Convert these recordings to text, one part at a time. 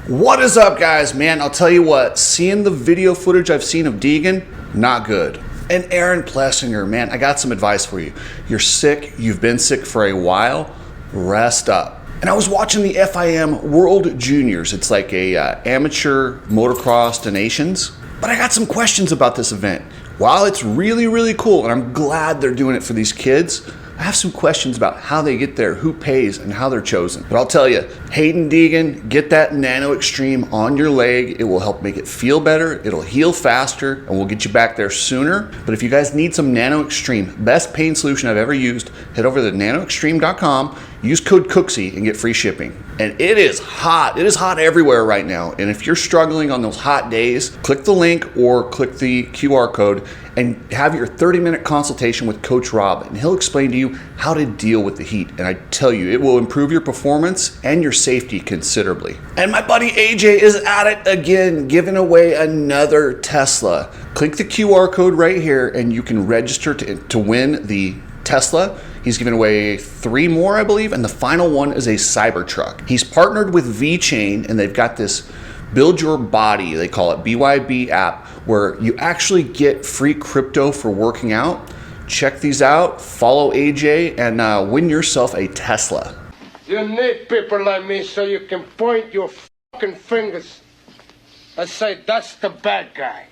What is up, guys? Man, I'll tell you what, seeing the video footage I've seen of Deegan, not good. And Aaron Plessinger, man, I got some advice for you. You're sick, you've been sick for a while, rest up. And I was watching the FIM World Juniors. It's like a amateur motocross to nations. But I got some questions about this event. While it's really, really cool, and I'm glad they're doing it for these kids, I have some questions about how they get there, who pays, and how they're chosen. But I'll tell you, Hayden Deegan, get that Nano-Xtreme on your leg. It will help make it feel better, it'll heal faster, and we'll get you back there sooner. But if you guys need some Nano-Xtreme, best pain solution I've ever used, head over to nanoxtreme.com, use code Cooksy, and get free shipping. And it is hot. It is hot everywhere right now. And if you're struggling on those hot days, click the link or click the QR code and have your 30-minute consultation with Coach Rob, and he'll explain to you how to deal with the heat. And I tell you, it will improve your performance and your safety considerably. And my buddy AJ is at it again, giving away another Tesla. Click the QR code right here and you can register to win the Tesla. He's giving away 3 more, I believe, and the final one is a Cybertruck. He's partnered with VeChain, and they've got this Build Your Body, they call it BYB app, where you actually get free crypto for working out. Check these out, follow AJ, and win yourself a Tesla. You need people like me so you can point your fucking fingers and say, that's the bad guy.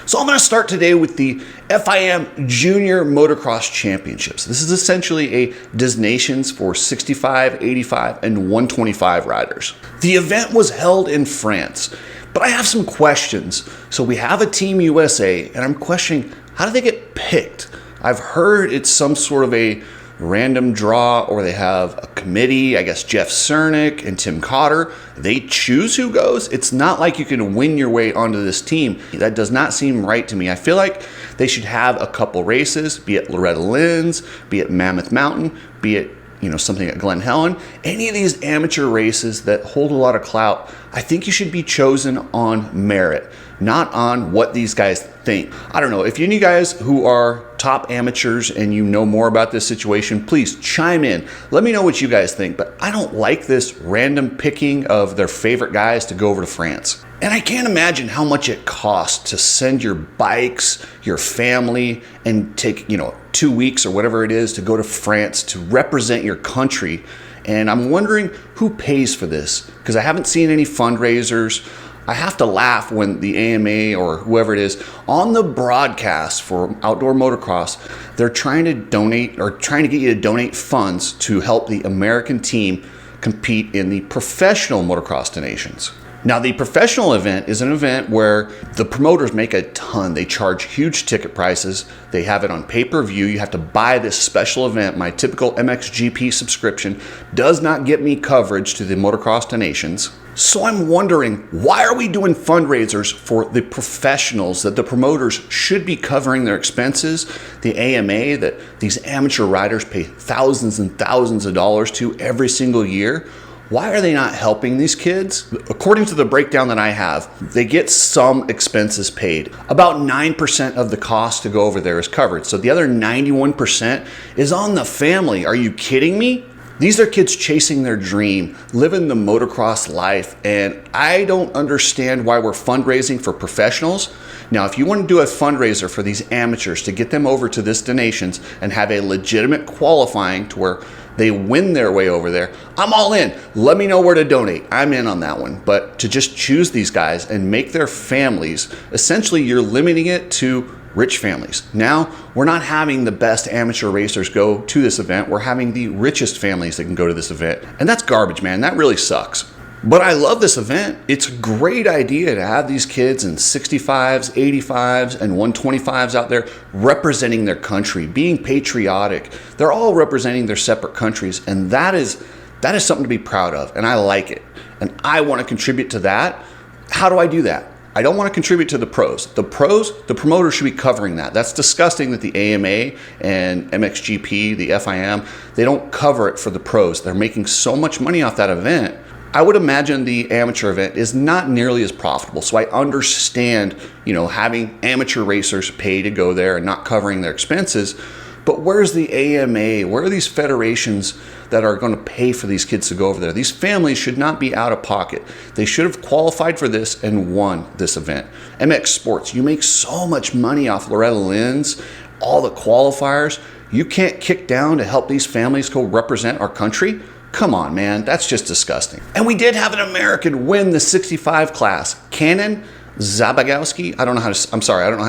So I'm going to start today with the FIM Junior Motocross Championships. This is essentially a Nations for 65, 85, and 125 riders. The event was held in France, but I have some questions. So we have a Team USA, and I'm questioning, how do they get picked? I've heard it's some sort of a random draw, or they have a committee. I guess Jeff Cernick and Tim Cotter, they choose who goes. It's not like you can win your way onto this team. That does not seem right to me. I feel like they should have a couple races, be it Loretta Lynn's, be it Mammoth Mountain, be it something at Glen Helen. Any of these amateur races that hold a lot of clout, I think you should be chosen on merit, not on what these guys think. I don't know, if any guys who are top amateurs and you know more about this situation, please chime in. Let me know what you guys think, but I don't like this random picking of their favorite guys to go over to France. And I can't imagine how much it costs to send your bikes, your family, and take 2 weeks or whatever it is to go to France to represent your country. And I'm wondering who pays for this, because I haven't seen any fundraisers. I have to laugh when the AMA or whoever it is on the broadcast for outdoor motocross, they're trying to donate or trying to get you to donate funds to help the American team compete in the professional motocross to nations. Now, the professional event is an event where the promoters make a ton. They charge huge ticket prices. They have it on pay-per-view. You have to buy this special event. My typical MXGP subscription does not get me coverage to the Motocross to Nations. So I'm wondering, why are we doing fundraisers for the professionals that the promoters should be covering their expenses? The AMA that these amateur riders pay thousands and thousands of dollars to every single year. Why are they not helping these kids? According to the breakdown that I have, they get some expenses paid. About 9% of the cost to go over there is covered. So the other 91% is on the family. Are you kidding me? These are kids chasing their dream, living the motocross life, and I don't understand why we're fundraising for professionals. Now, if you want to do a fundraiser for these amateurs to get them over to this Nations and have a legitimate qualifying to where they win their way over there, I'm all in. Let me know where to donate. I'm in on that one. But to just choose these guys and make their families, essentially you're limiting it to rich families. Now, we're not having the best amateur racers go to this event. We're having the richest families that can go to this event. And that's garbage, man. That really sucks. But I love this event. It's a great idea to have these kids in 65s, 85s, and 125s out there representing their country, being patriotic. They're all representing their separate countries, and that is something to be proud of, and I like it. And I want to contribute to that. How do I do that? I don't want to contribute to the pros. The promoters should be covering that. That's disgusting that the AMA and MXGP, the FIM, they don't cover it for the pros. They're making so much money off that event. I would imagine the amateur event is not nearly as profitable. So I understand, having amateur racers pay to go there and not covering their expenses. But where's the AMA? Where are these federations that are going to pay for these kids to go over there? These families should not be out of pocket. They should have qualified for this and won this event. MX Sports, you make so much money off Loretta Lynn's, all the qualifiers. You can't kick down to help these families go represent our country? Come on, man, that's just disgusting. And we did have an American win the 65 class. Cannon Zabagowski, I don't know how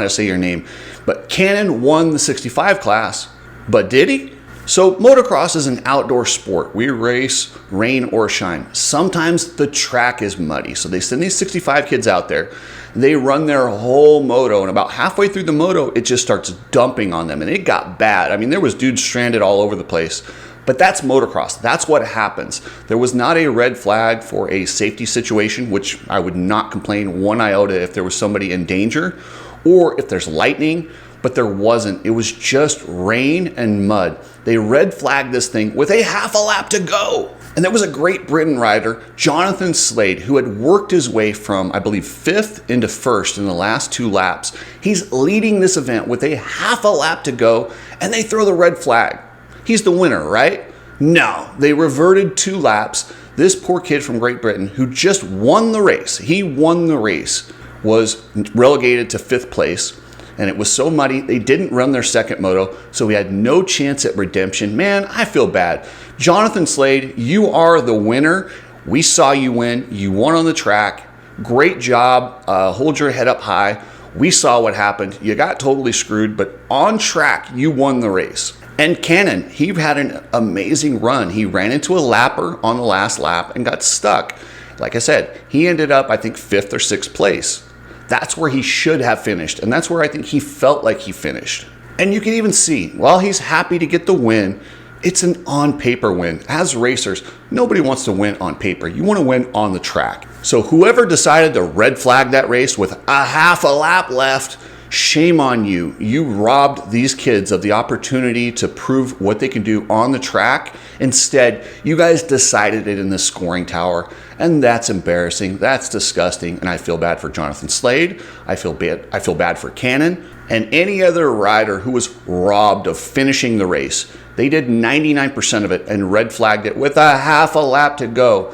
to say your name, but Cannon won the 65 class, but did he? So motocross is an outdoor sport. We race rain or shine. Sometimes the track is muddy, so they send these 65 kids out there. They run their whole moto, and about halfway through the moto, it just starts dumping on them, and it got bad. I mean, there was dudes stranded all over the place. But that's motocross. That's what happens. There was not a red flag for a safety situation, which I would not complain one iota if there was somebody in danger or if there's lightning, but there wasn't. It was just rain and mud. They red flagged this thing with a half a lap to go. And there was a Great Britain rider, Jonathan Slade, who had worked his way from, I believe, 5th into 1st in the last 2 laps. He's leading this event with a half a lap to go, and they throw the red flag. He's the winner, right? No, they reverted 2 laps. This poor kid from Great Britain who just won the race, he won the race, was relegated to 5th place. And it was so muddy, they didn't run their second moto, so he had no chance at redemption. Man, I feel bad. Jonathan Slade, you are the winner. We saw you win. You won on the track. Great job. Hold your head up high. We saw what happened. You got totally screwed, but on track, you won the race. And Cannon, he had an amazing run. He ran into a lapper on the last lap and got stuck. Like I said, he ended up, I think, 5th or 6th place. That's where he should have finished, and that's where I think he felt like he finished. And you can even see, while he's happy to get the win, it's an on-paper win. As racers, nobody wants to win on paper. You want to win on the track. So whoever decided to red flag that race with a half a lap left, shame on you. You robbed these kids of the opportunity to prove what they can do on the track. Instead, you guys decided it in the scoring tower, and that's embarrassing. That's disgusting, and I feel bad for Jonathan Slade. I feel bad for Cannon and any other rider who was robbed of finishing the race. They did 99% of it and red flagged it with a half a lap to go.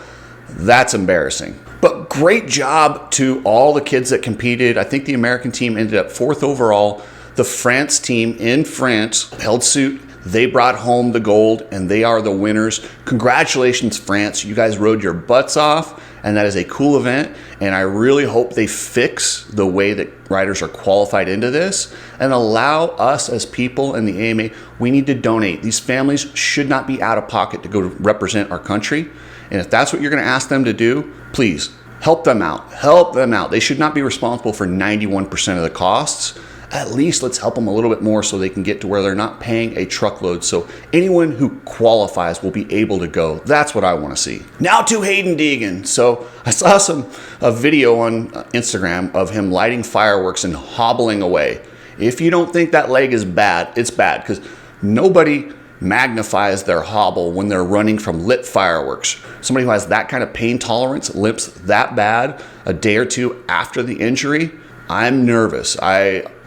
That's embarrassing. But great job to all the kids that competed. I think the American team ended up 4th overall. The France team in France held suit. They brought home the gold, and they are the winners. Congratulations, France. You guys rode your butts off, and that is a cool event. And I really hope they fix the way that riders are qualified into this and allow us as people in the AMA, we need to donate. These families should not be out of pocket to go represent our country. And if that's what you're going to ask them to do, please help them out. Help them out. They should not be responsible for 91% of the costs. At least let's help them a little bit more so they can get to where they're not paying a truckload. So anyone who qualifies will be able to go. That's what I want to see. Now to Hayden Deegan. So I saw a video on Instagram of him lighting fireworks and hobbling away. If you don't think that leg is bad, it's bad, because nobody magnifies their hobble when they're running from lit fireworks. Somebody who has that kind of pain tolerance, limps that bad a day or 2 after the injury, I'm nervous.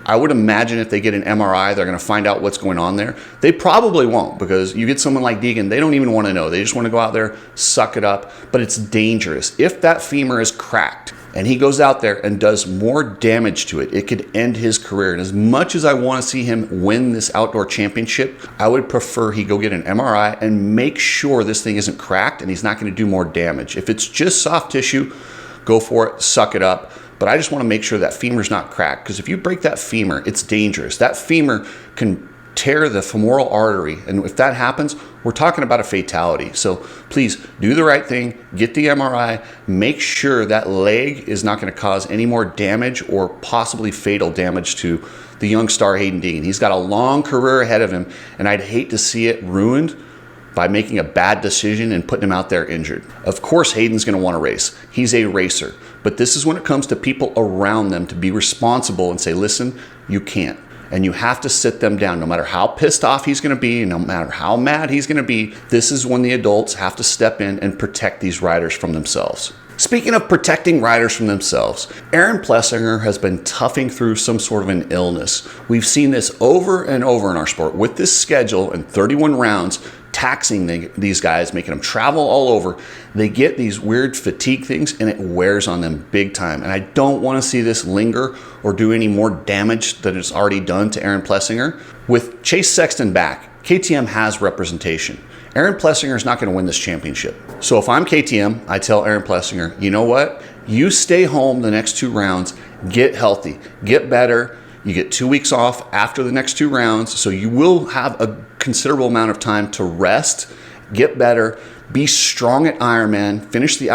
I would imagine if they get an MRI, they're going to find out what's going on there. They probably won't, because you get someone like Deegan, they don't even want to know. They just want to go out there, suck it up, but it's dangerous. If that femur is cracked and he goes out there and does more damage to it, it could end his career. And as much as I want to see him win this outdoor championship, I would prefer he go get an MRI and make sure this thing isn't cracked and he's not going to do more damage. If it's just soft tissue, go for it, suck it up. But I just want to make sure that femur's not cracked, because if you break that femur, it's dangerous. That femur can tear the femoral artery, and if that happens, we're talking about a fatality. So please do the right thing, get the MRI, make sure that leg is not going to cause any more damage or possibly fatal damage to the young star Hayden Deegan. He's got a long career ahead of him, and I'd hate to see it ruined by making a bad decision and putting him out there injured. Of course, Hayden's going to want to race. He's a racer. But this is when it comes to people around them to be responsible and say, listen, you can't. and you have to sit them down. No matter how pissed off he's going to be, no matter how mad he's going to be, this is when the adults have to step in and protect these riders from themselves. Speaking of protecting riders from themselves, Aaron Plessinger has been toughing through some sort of an illness. We've seen this over and over in our sport. With this schedule and 31 rounds, taxing these guys, making them travel all over, they get these weird fatigue things and it wears on them big time. And I don't want to see this linger or do any more damage than it's already done to Aaron Plessinger. With Chase Sexton back, KTM has representation. Aaron Plessinger is not going to win this championship. So if I'm KTM, I tell Aaron Plessinger, you know what? You stay home the next 2 rounds, get healthy, get better. You get 2 weeks off after the next 2 rounds, so you will have a considerable amount of time to rest, get better, be strong at Ironman, finish the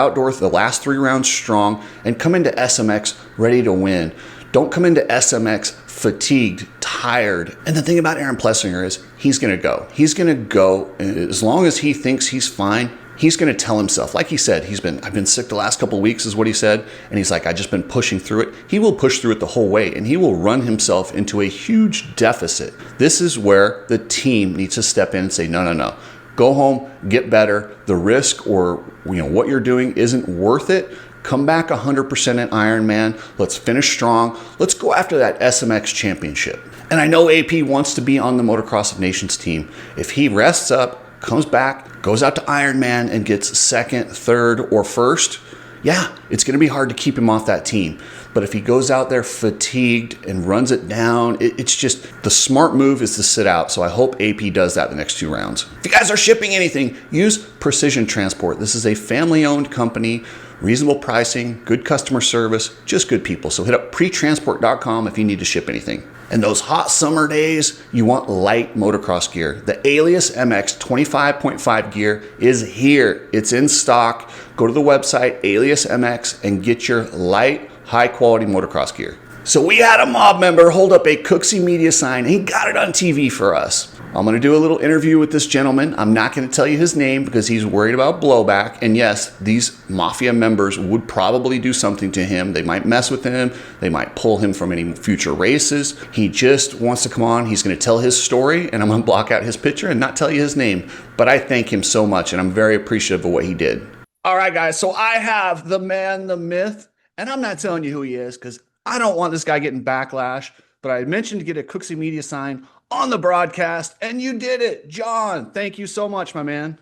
last 3 rounds strong, and come into SMX ready to win. Don't come into SMX fatigued, tired. And the thing about Aaron Plessinger is he's going to go. He's going to go as long as he thinks he's fine. He's going to tell himself, like he said, I've been sick the last couple of weeks is what he said. And he's like, I've just been pushing through it. He will push through it the whole way and he will run himself into a huge deficit. This is where the team needs to step in and say, no. Go home, get better. The risk or what you're doing isn't worth it. Come back 100% at Ironman. Let's finish strong. Let's go after that SMX championship. And I know AP wants to be on the Motocross of Nations team. If he rests up, comes back, goes out to Ironman and gets second, third, or first, yeah, it's going to be hard to keep him off that team. But if he goes out there fatigued and runs it down, it's just the smart move is to sit out. So I hope AP does that the next 2 rounds. If you guys are shipping anything, use Precision Transport. This is a family-owned company, reasonable pricing, good customer service, just good people. So hit up pretransport.com if you need to ship anything. And those hot summer days, you want light motocross gear. The Alias MX 25.5 gear is here. It's in stock. Go to the website, Alias MX, and get your light, high-quality motocross gear. So we had a mob member hold up a Cooksey Media sign. He got it on TV for us. I'm going to do a little interview with this gentleman. I'm not going to tell you his name because he's worried about blowback. And yes, these mafia members would probably do something to him. They might mess with him. They might pull him from any future races. He just wants to come on. He's going to tell his story, and I'm going to block out his picture and not tell you his name. But I thank him so much, and I'm very appreciative of what he did. All right, guys. So I have the man, the myth, and I'm not telling you who he is because I don't want this guy getting backlash. But I mentioned to get a Cooksey Media sign on the broadcast, and you did it. John, thank you so much, my man.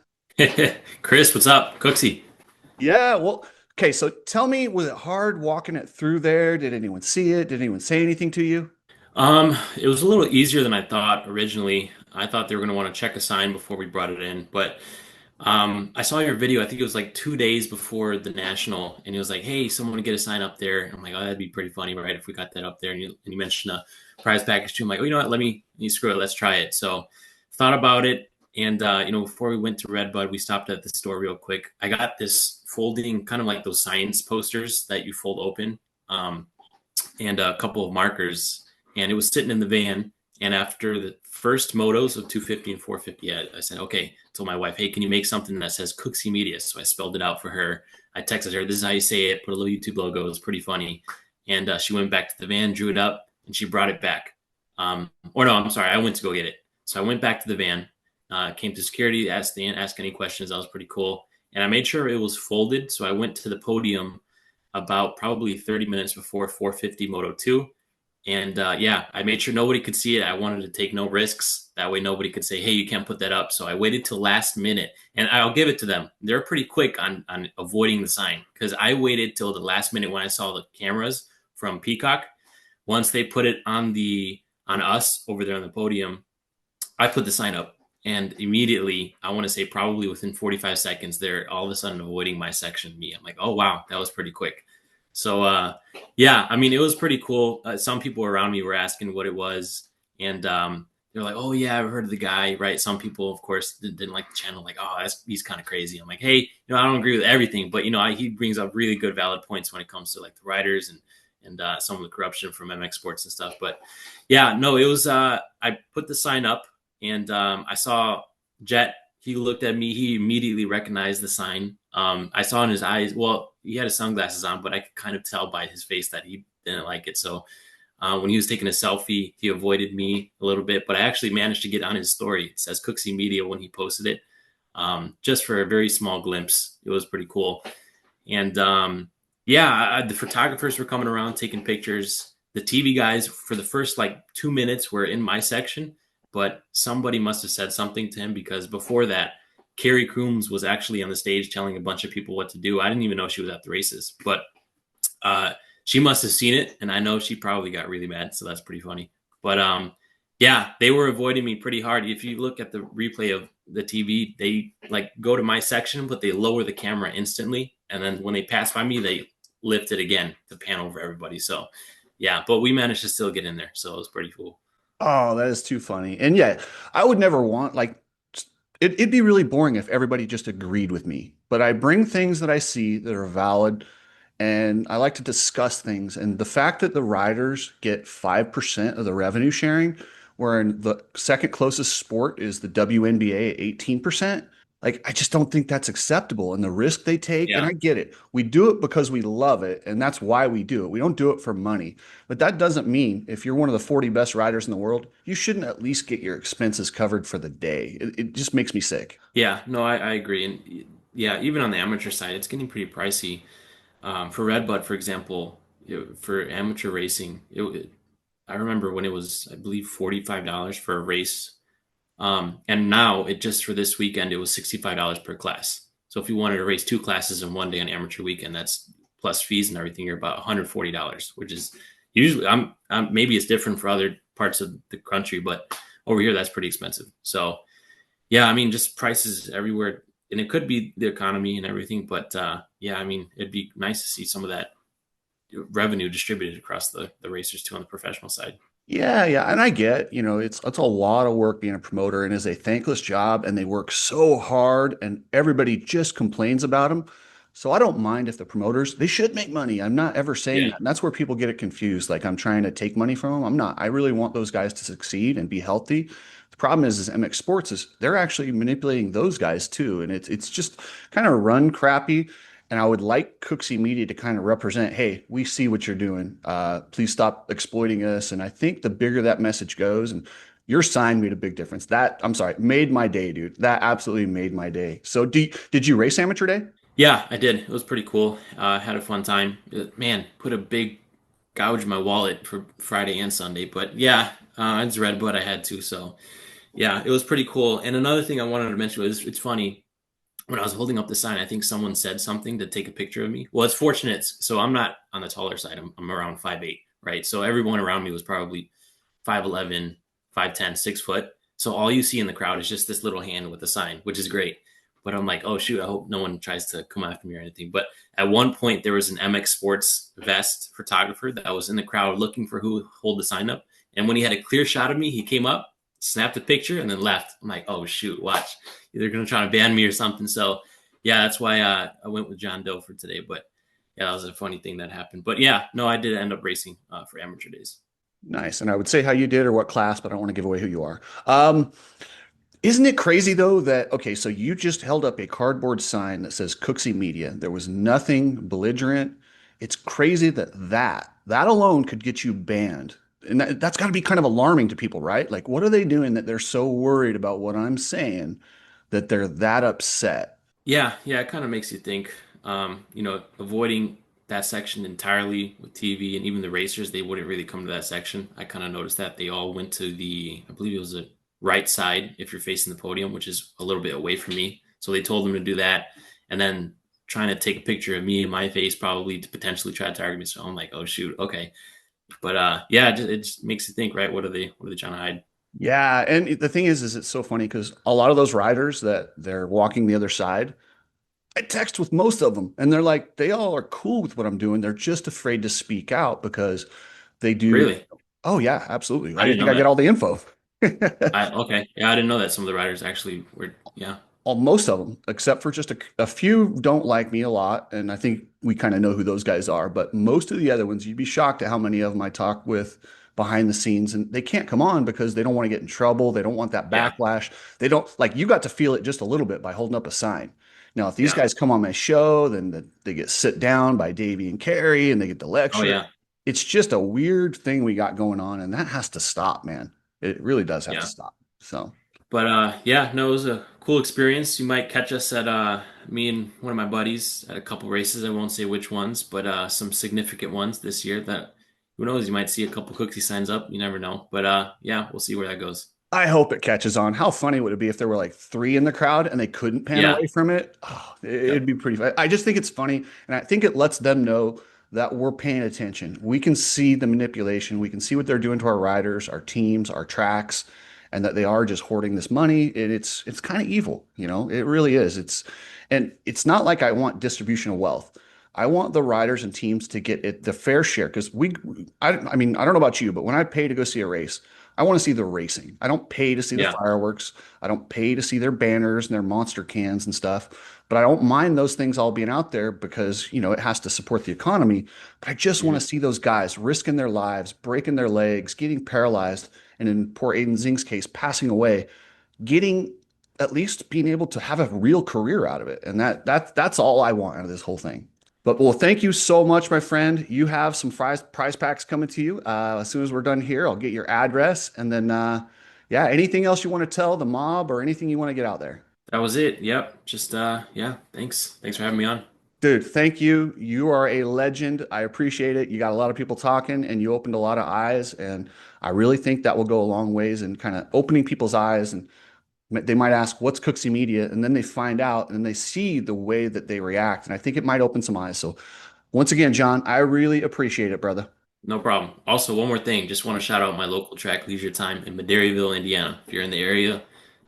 Chris, what's up? Cooksey. Yeah, well, okay, so tell me, was it hard walking it through there? Did anyone see it? Did anyone say anything to you? It was a little easier than I thought originally. I thought they were going to want to check a sign before we brought it in, but I saw your video. I think it was like 2 days before the national, and he was like, "Hey, someone get a sign up there." And I'm like, "Oh, that'd be pretty funny, right? If we got that up there." And you mentioned a prize package too. I'm like, "Oh, you know what? Screw it. Let's try it." So thought about it, and before we went to Redbud, we stopped at the store real quick. I got this folding, kind of like those science posters that you fold open, and a couple of markers, and it was sitting in the van. And after the first motos of 250 and 450, I said, okay, I told my wife, hey, can you make something that says Cooksey Media? So I spelled it out for her. I texted her, this is how you say it, put a little YouTube logo. It was pretty funny. And she went back to the van, drew it up, and she brought it back. I went to go get it. So I went back to the van, came to security, asked any questions. That was pretty cool. And I made sure it was folded. So I went to the podium about probably 30 minutes before 450 Moto 2. And I made sure nobody could see it. I wanted to take no risks. That way nobody could say, hey, you can't put that up. So I waited till last minute. And I'll give it to them. They're pretty quick on avoiding the sign, because I waited till the last minute when I saw the cameras from Peacock. Once they put it on us over there on the podium, I put the sign up. And immediately, I want to say probably within 45 seconds, they're all of a sudden avoiding my section, me. I'm like, oh, wow, that was pretty quick. So, it was pretty cool. Some people around me were asking what it was. And they're like, oh, yeah, I've heard of the guy, right? Some people, of course, didn't like the channel, like, oh, he's kind of crazy. I'm like, hey, I don't agree with everything. But, he brings up really good, valid points when it comes to, like, the riders and some of the corruption from MX Sports and stuff. But, it was I put the sign up, and I saw Jet. He looked at me. He immediately recognized the sign. I saw in his eyes, well, he had his sunglasses on, but I could kind of tell by his face that he didn't like it. So When he was taking a selfie, he avoided me a little bit, but I actually managed to get on his story. It says Cooksey Media when he posted it, just for a very small glimpse. It was pretty cool. And yeah, the photographers were coming around taking pictures. The TV guys for the first like 2 minutes were in my section, but somebody must have said something to him because before that, Carrie Coombs was actually on the stage telling a bunch of people what to do. I didn't even know she was at the races, but uh, she must have seen it, and I know she probably got really mad. So that's pretty funny. But yeah, they were avoiding me pretty hard. If you look at the replay of the TV, they like go to my section, but they lower the camera instantly, and then when they pass by me, they lift it again to pan over everybody. So yeah, but we managed to still get in there, so it was pretty cool. Oh, that is too funny. And yeah, I would never want like it'd be really boring if everybody just agreed with me. But I bring things that I see that are valid, and I like to discuss things. And the fact that the riders get 5% of the revenue sharing, where in the second closest sport is the WNBA at 18%, like I just don't think that's acceptable. And the risk they take, and Yeah, I get it. We do it because we love it, and that's why we do it. We don't do it for money. But that doesn't mean if you're one of the 40 best riders in the world, you shouldn't at least get your expenses covered for the day. It just makes me sick. yeah, no, I agree, and yeah, even on the amateur side, it's getting pretty pricey. For Redbud, for example, for amateur racing, I remember when it was, I believe, $45 for a race. And now it just for this weekend, it was $65 per class. So if you wanted to race two classes in one day on amateur weekend, that's plus fees and everything, you're about $140, which is usually maybe it's different for other parts of the country, but over here that's pretty expensive. So yeah, I mean, just prices everywhere, and it could be the economy and everything, but yeah, I mean, it'd be nice to see some of that revenue distributed across the racers too on the professional side. Yeah, yeah, and I get, it's a lot of work being a promoter and is a thankless job and they work so hard and everybody just complains about them. So I don't mind if the promoters, they should make money. I'm not ever saying Yeah, that. And that's where people get it confused. Like I'm trying to take money from them. I'm not. I really want those guys to succeed and be healthy. The problem is MX Sports is they're actually manipulating those guys too. And it's just kind of run crappy. And I would like Cooksey Media to kind of represent, hey, we see what you're doing. Please stop exploiting us. And I think the bigger that message goes, and your sign made a big difference. That, I'm sorry, made my day, dude. That absolutely made my day. So did you race amateur day? yeah, I did. It was pretty cool. Had a fun time. Man, put a big gouge in my wallet for Friday and Sunday. But yeah, it's Redbud I had to. So yeah, it was pretty cool. And another thing I wanted to mention was it's funny. When I was holding up the sign, I think someone said something to take a picture of me. Well, it's fortunate. So I'm not on the taller side. I'm around 5'8", right? So everyone around me was probably 5'11", 5'10", 6 foot. So all you see in the crowd is just this little hand with a sign, which is great. But I'm like, oh shoot, I hope no one tries to come after me or anything. But at one point, there was an MX Sports vest photographer that was in the crowd looking for who hold the sign up. And when he had a clear shot of me, he came up, snapped a picture, and then left. I'm like, oh shoot, watch. They're going to try to ban me or something. So yeah, that's why I went with John Doe for today. But yeah, that was a funny thing that happened. But yeah, no, I did end up racing for amateur days. Nice. And I would say how you did or what class, but I don't want to give away who you are. Isn't it crazy though that, okay, so you just held up a cardboard sign that says Cooksey Media. There was nothing belligerent. It's crazy that alone could get you banned. And that's got to be kind of alarming to people, right? Like, what are they doing that they're so worried about what I'm saying that they're that upset? Yeah, yeah, it kind of makes you think. Avoiding that section entirely with TV and even the racers, they wouldn't really come to that section. I kind of noticed that they all went to I believe it was the right side if you're facing the podium, which is a little bit away from me. So they told them to do that, and then trying to take a picture of me and my face probably to potentially try to target me. So I'm like, oh shoot, okay. But yeah, it just makes you think, right? What are they trying to hide? Yeah, and the thing is it's so funny because a lot of those riders that they're walking the other side, I text with most of them, and they're like, they all are cool with what I'm doing. They're just afraid to speak out because they do. Really? Oh yeah, absolutely. Why I do you didn't think know I get that. all the info? Okay. Yeah, I didn't know that some of the riders actually were. Yeah. Well, most of them, except for just a few, don't like me a lot, and I think we kind of know who those guys are. But most of the other ones, you'd be shocked at how many of them I talk with behind the scenes, and they can't come on because they don't want to get in trouble. They don't want that Yeah. backlash. They don't like you got to feel it just a little bit by holding up a sign. Now, if these Yeah. guys come on my show, then they get sit down by Davey and Carrie, and they get to Oh lecture. yeah. It's just a weird thing we got going on, and that has to stop, man. It really does have to Yeah. stop. So But yeah, no, it was a cool experience. You might catch us at me and one of my buddies at a couple races. I won't say which ones, but some significant ones this year that who knows, you might see a couple cookie signs up. You never know. But yeah, we'll see where that goes. I hope it catches on. How funny would it be if there were like three in the crowd and they couldn't pan Yeah. away from it? Oh, it'd Yep. be pretty fun. I just think it's funny, and I think it lets them know that we're paying attention. We can see the manipulation. We can see what they're doing to our riders, our teams, our tracks, and that they are just hoarding this money. And it's kind of evil, you know. It really is. And it's not like I want distribution of wealth. I want the riders and teams to get the fair share because I mean, I don't know about you, but when I pay to go see a race, I want to see the racing. I don't pay to see the Yeah. fireworks. I don't pay to see their banners and their monster cans and stuff. But I don't mind those things all being out there because, you know, it has to support the economy. But I just want Mhm. to see those guys risking their lives, breaking their legs, getting paralyzed, and in poor Aiden Zing's case, passing away, getting at least being able to have a real career out of it. And that's all I want out of this whole thing. But well, thank you so much, my friend. You have some prize packs coming to you. As soon as we're done here, I'll get your address, and then yeah, anything else you want to tell the mob or anything you want to get out there, That was it. Yep. Just yeah, thanks. Thanks for having me on. dude. Thank you. You are a legend. I appreciate it. You got a lot of people talking, and you opened a lot of eyes, and I really think that will go a long ways in kind of opening people's eyes. And they might ask, "What's Cooksey Media?" And then they find out, and they see the way that they react, and I think it might open some eyes. So once again, John, I really appreciate it, brother. No problem. Also, one more thing. Just want to shout out my local track, Leisure Time, in Madeiryville, Indiana. If you're in the area, a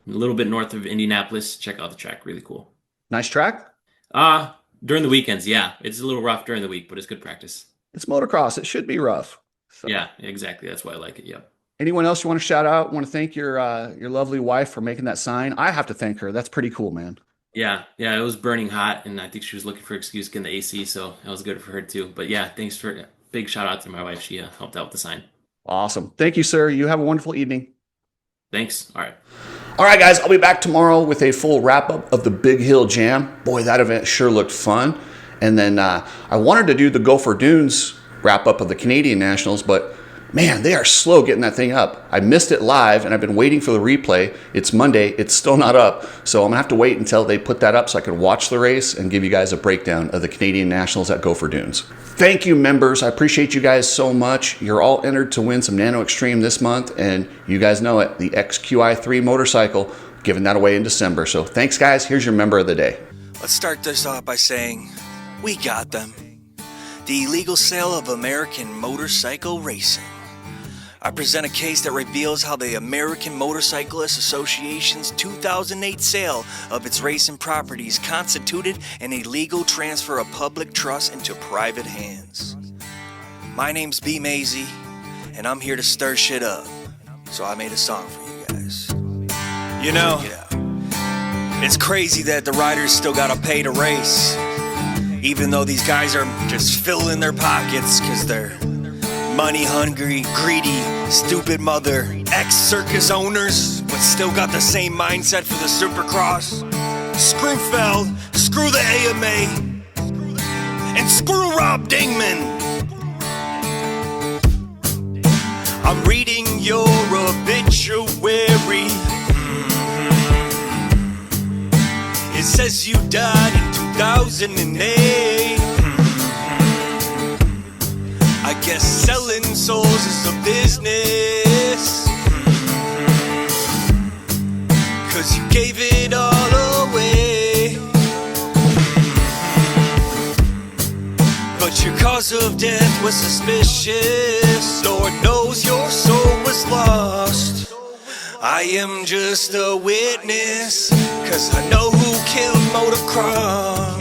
little bit north of Indianapolis, check out the track. Really cool. Nice track. During the weekends, yeah. It's a little rough during the week, but it's good practice. It's motocross. It should be rough. So, Yeah, exactly. That's why I like it. Yep. anyone else you want to shout out? Want to thank your lovely wife for making that sign? I have to thank her. That's pretty cool, man. Yeah, yeah, it was burning hot, and I think she was looking for an excuse getting the AC, so that was good for her too. But yeah, thanks for big shout out to my wife. She helped out with the sign. Awesome. Thank you, sir. You have a wonderful evening. Thanks. All right. All right, guys, I'll be back tomorrow with a full wrap up of the Big Hill Jam. Boy, that event sure looked fun. And then I wanted to do the Gopher Dunes wrap up of the Canadian Nationals, but man, they are slow getting that thing up. I missed it live, and I've been waiting for the replay. It's Monday. It's still not up. So I'm going to have to wait until they put that up so I can watch the race and give you guys a breakdown of the Canadian Nationals at Gopher Dunes. Thank you, members. I appreciate you guys so much. You're all entered to win some Nano Xtreme this month, and you guys know it, the XQi3 motorcycle, giving that away in December. So thanks, guys. Here's your member of the day. Let's start this off by saying, we got them. The illegal sale of American motorcycle racing. I present a case that reveals how the American Motorcyclist Association's 2008 sale of its racing properties constituted an illegal transfer of public trust into private hands. My name's B Mazy, and I'm here to stir shit up. So I made a song for you guys. You know, it's crazy that the riders still gotta pay to race, even though these guys are just filling their pockets because they're money-hungry, greedy, stupid mother, ex-circus owners, but still got the same mindset for the Supercross. Screw Feld, screw the AMA, and screw Rob Dingman. I'm reading your obituary. It says you died in 2008. I guess selling souls is a business, 'cause you gave it all away. But your cause of death was suspicious. Lord knows your soul was lost. I am just a witness, 'cause I know who killed motocross.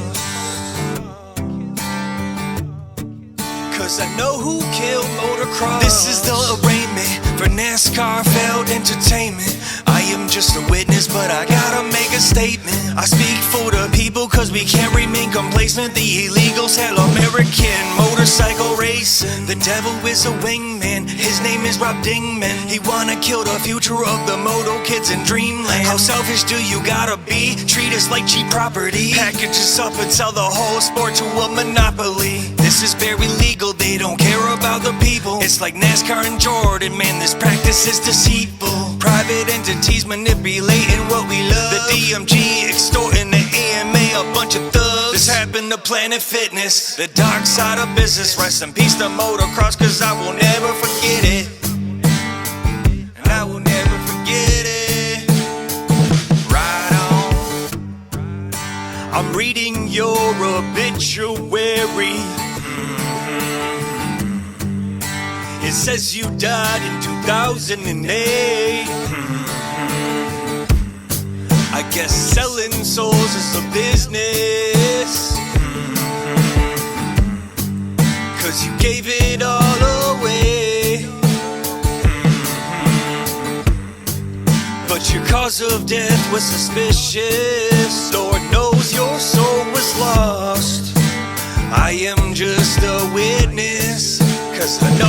'Cause I know who killed motocross. This is the arraignment for NASCAR failed entertainment. I am just a witness, but I gotta make a statement. I speak for the people, 'cause we can't remain complacent. The illegals hell American motorcycle racing. The devil is a wingman, his name is Rob Dingman. He wanna kill the future of the moto kids in dreamland. How selfish do you gotta be? Treat us like cheap property. Package us up and sell the whole sport to a monopoly. This is very legal, they don't care about about the people. It's like NASCAR and Jordan, man, this practice is deceitful. Private entities manipulating what we love. The DMG extorting the AMA, a bunch of thugs. This happened to Planet Fitness, the dark side of business. Rest in peace to motocross, cause I will never forget it. And I will never forget it. Right on. I'm reading your obituary. It says you died in 2008. I guess selling souls is a business, 'cause you gave it all away. But your cause of death was suspicious. Lord knows your soul was lost. I am just a witness, 'cause I know